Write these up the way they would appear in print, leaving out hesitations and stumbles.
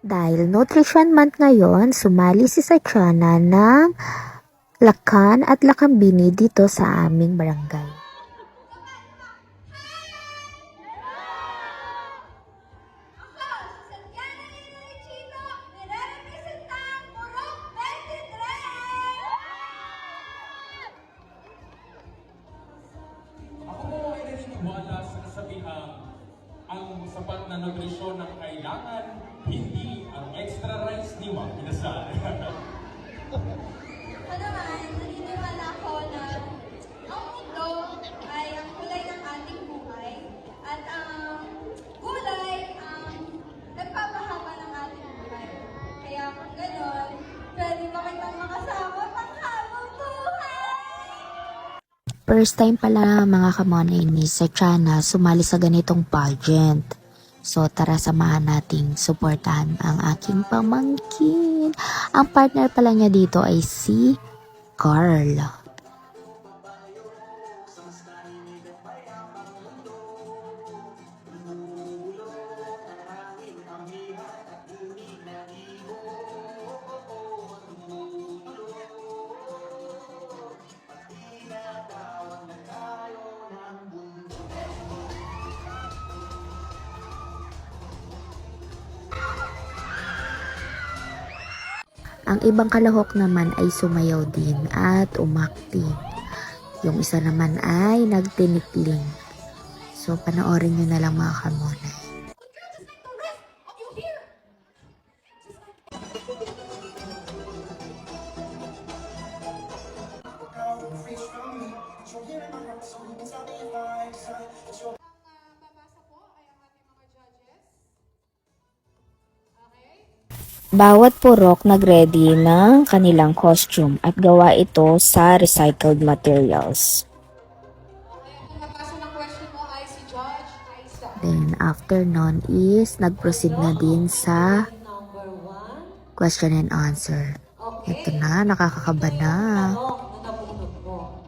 Dahil Nutrition Month ngayon, sumali si Sachana ng Lakan at Lakambini dito sa aming barangay. Ako po ay naniniwala sa kasabihang ang sapat na nutrisyon ang kailangan, hindi ang extra rice ni Mang Inasal. Ako naman, naniniwala ako na ang mundo ay ang kulay ng ating buhay at ang gulay ang nagpapahaba ng ating buhay. Kaya kung gano'n, pwede ba kitang makasama panghabang buhay? First time pala mga kamonay ni Sachana sumali sa ganitong pageant. So tara samahan nating suportahan ang aking pamangkin. Ang partner pala niya dito ay si Carl. Ang ibang kalahok naman ay sumayaw din at umakting. Yung isa naman ay nagtinikling. So panoorin nyo na lang mga kamonay. Babasa po ay ang ating mga judges. Okay? Bawat purok nag-ready ng kanilang costume at gawa ito sa recycled materials. Okay, ang babasa ng question mo ay si Judge Aisa. Then after nun is nag-proceed na din sa Number 1. question and answer. Okay. Ito na, nakakakaba na. Tanong na nabunod mo.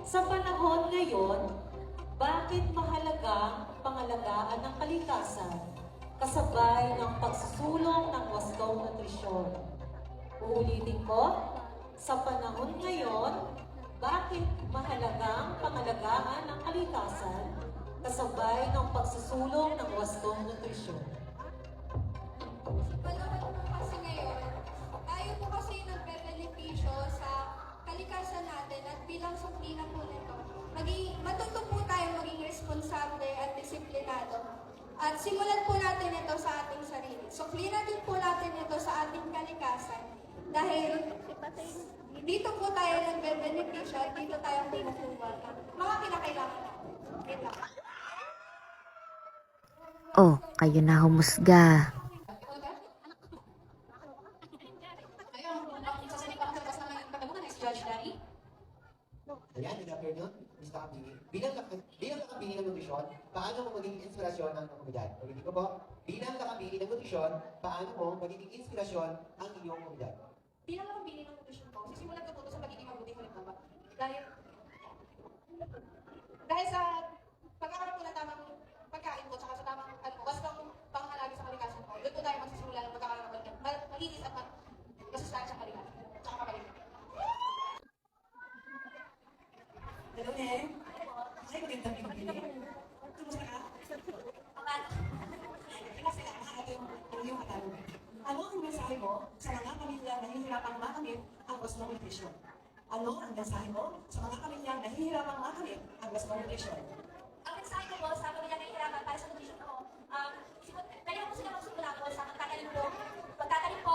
Sa panahon ngayon, bakit mahalaga pangalagaan ng kalikasan kasabay ng pagsusulong ng wastong nutrisyon? Uulitin ko, sa panahon ngayon, bakit mahalagang pangalagaan ng kalikasan kasabay ng pagsusulong ng wastong nutrisyon? Panahon po kasi ngayon, tayo po kasi nagbe-benepisyo sa kalikasan natin at bilang suklina po nito, matuto po tayo maging responsable at disiplinado. At simulan po natin ito sa ating sarili. Suklina din po natin ito sa ating kalikasan. Dahil dito po tayo nagbe-benepisyo at dito tayo kumukuha ng mga kinakailangan natin. Wait lang. Oh, kayo na humusga. Ayan, good afternoon, Mr. Kapini. Bilang kakabini ng nutrisyon, paano mo magiging inspirasyon ang komunidad? Ulitin ko po, bilang kakabini ng nutrisyon, paano mo magiging inspirasyon ang inyong komunidad? Bilang ako bili ng nutrisyon ko, sisimulan ko po ito sa magiging mabuting halimbawa. Dahil sa pagkakaroon ko ng tamang pagkain ko, tsaka sa tamang wastong pangangalaga sa kalikasan ko, doon po tayo magsisimula ng pagkakaroon ng malinis at masustansya sa kalikasan. Tsaka kapalitan. Hello, Neng. Ay, magandang gabi. Kumusta ka? Kasi yung katanungan. Ano ang mensahe mo sa mga pamilya na nahihirapang makamit ang wastong nutrisyon? Ano ang mensahe mo sa mga pamilya na nahihirapang makamit ang wastong nutrisyon? Ang mensahe ko po sa pamilya na hihirapan para sa nutrisyon ko, kaya po sila magsimula po sa pagtatanim po,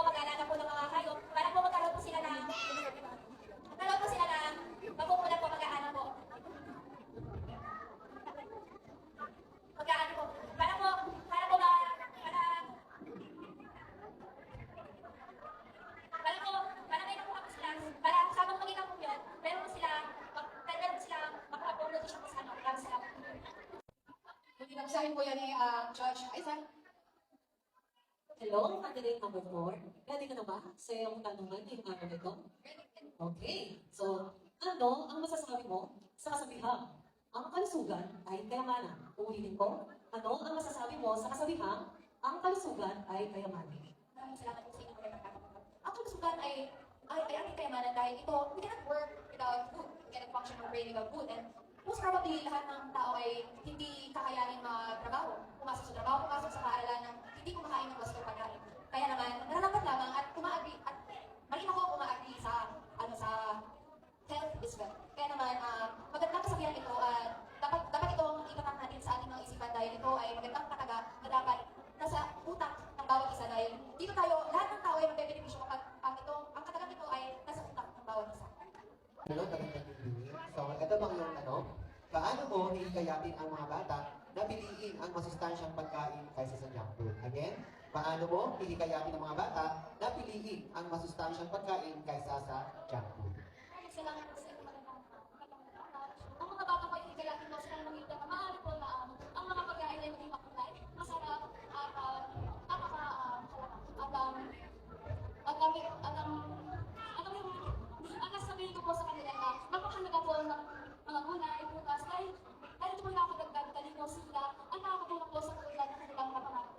mag-alaga po ng mga hayop, para po magkaroon po sila ng mapupunan po, mag-aano po. Mag-aano po. Para po may nakuha po sila, para sa pamamagitan po yun, meron po sila makapunan siya po sa ano, para sila. Hindi na po yan ni Judge Aiza. Hello, candidate number 4. Ready ka na ba sa iyong tanungan ngayong araw nito? Okay. So, ano ang masasabi mo sa kasabihang ang kalusugan ay kayamanan? Uulitin ko, ano ang masasabi mo sa kasabihang ang kalusugan ay kayamanan. Maraming salamat po sa inyong pagkakataon. Ang kalusugan ay ating kayamanan dahil ito, we cannot work without food. We cannot function or brain without food. And most probably, lahat ng tao ay hindi kakayanin magtrabaho. Pumasok sa trabaho, pumasok sa paaralan ng hindi kumakain ng gusto pagkain. Kaya naman, nararapat lamang at umaagri, at mali ako umaagri sa, sa health is wealth. Kaya naman, magandang kasabihan ito at dapat itong itatak natin sa ating mga isipan dahil ito ay magandang kataga na dapat nasa utak ng bawat isa dahil dito tayo, lahat ng tao ay magbebenepisyo kapag ang katagang ito ay nasa utak ng bawat isa. Ano, magandang evening. So, ito bang yung tanong? Paano mo hihikayatin ang mga bata na piliin ang masustansyang pagkain kaysa sa junk food? Again, paano mo hihikayatin ang mga bata na piliin ang masustansyang pagkain kaysa sa junk food? Salamat po sa inyong magandang ang mga bata ko ay higalatin mo sa kanilang mga na maaari po na ang mga pagkain ay maging makulay, masarap, at ang nasabihin ko po sa kanila na magpakahalaga po ng mga gulay, butas, dahil ito po nakakadagdag talino sila ang nakakatulong po sa kalulan ng kanilang mga pangarap.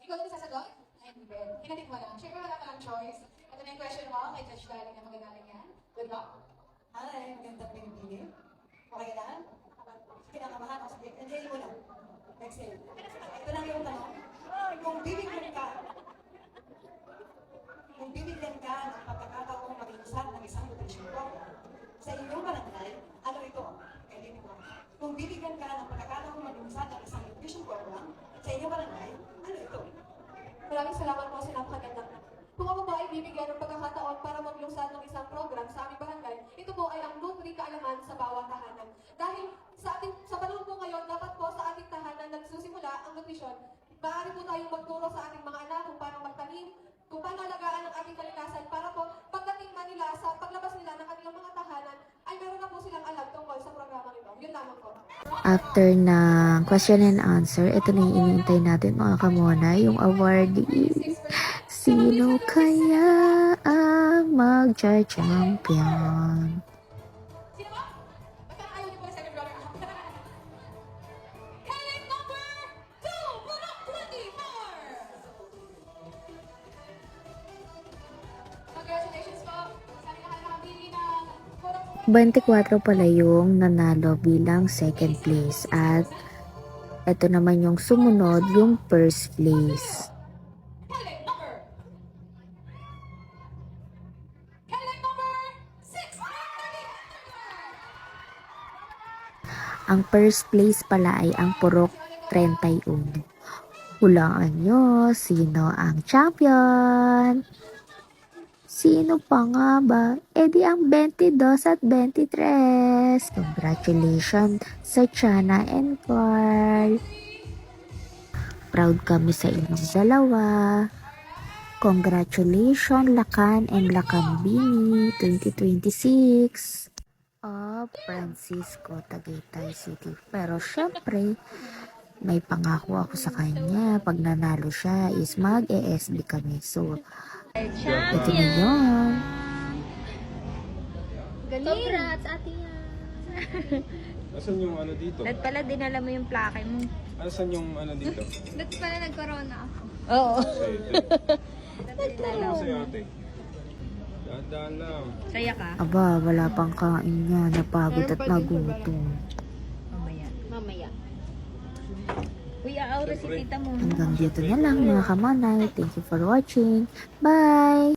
Ikaw din sasagot? Hinatid mo lang. Siyempre wala ka lang choice. Ito na yung question mo kay Judge Darling na magagaling yan. Good luck. Hi, magandang pinipili. Okay ka na? Kinakabahan ako. Sige, enjoy mo lang. Exhale. Ito lang yung tanong. Kung bibigyan ka ng pagkakataong mag-iusap ng isang nutrition program sa inyong barangay, ano ito? Kailin mo. Kung bibigyan ka ng pagkakataong mag-iusap ng isang nutrition program sa inyong barangay, ano ito? Maraming salamat po sa napakagandang tanong. Kung ako ba ay bibigyan ng pagkakataon para maglusad ng isang program sa aming barangay, ito po ay ang Nutri Kaalaman sa bawat tahanan. Dahil sa panahon po ngayon, dapat po sa ating tahanan nagsusimula ang nutrisyon. Maaari po tayong magturo sa ating mga anak kung paano magtanim, kung paano alagaan ang ating kalikasan para po pagdating man nila sa paglabas nila ng kanilang mga tahanan, ay meron na po silang alam tungkol sa programa ito. Yun lamang po. After ng question and answer, ito na yung iniintay natin mga kamona, yung awardee. Sino kaya ang magja-champion? Sino ba? Baka ayaw niyo po na second brother. Heading number 2, Purok 24! Congratulations po sa aming nakakabili ng Purok 24 pala yung nanalo bilang second place at ito naman yung sumunod yung first place. Heading number 6, Ang first place pala ay ang Purok 31. Hulaan nyo, sino ang champion? Sino pa nga ba? E di ang 22 at 23. Congratulations sa Chana and Carl. Proud kami sa inyong dalawa. Congratulations Lakan and Lakambini 2026 of Francisco, Tagaytay City. Pero syempre, may pangako ako sa kanya. Pag nanalo siya is mag-ESB kami. So, ito na yun. Congrats, ate yan. Asan yung ano dito? Dahil pala dinala mo yung plake mo. Asan yung ano dito? Dahil pala nag-corona ako. Ano sa'yo ate? Dahan-dahan lang. Saya ka? Aba, wala pang kain niya. Napagod at nagutom. Mamaya. Uy, aaura si tita mo. Hanggang dito na lang mga kamanay. Thank you for watching. Bye!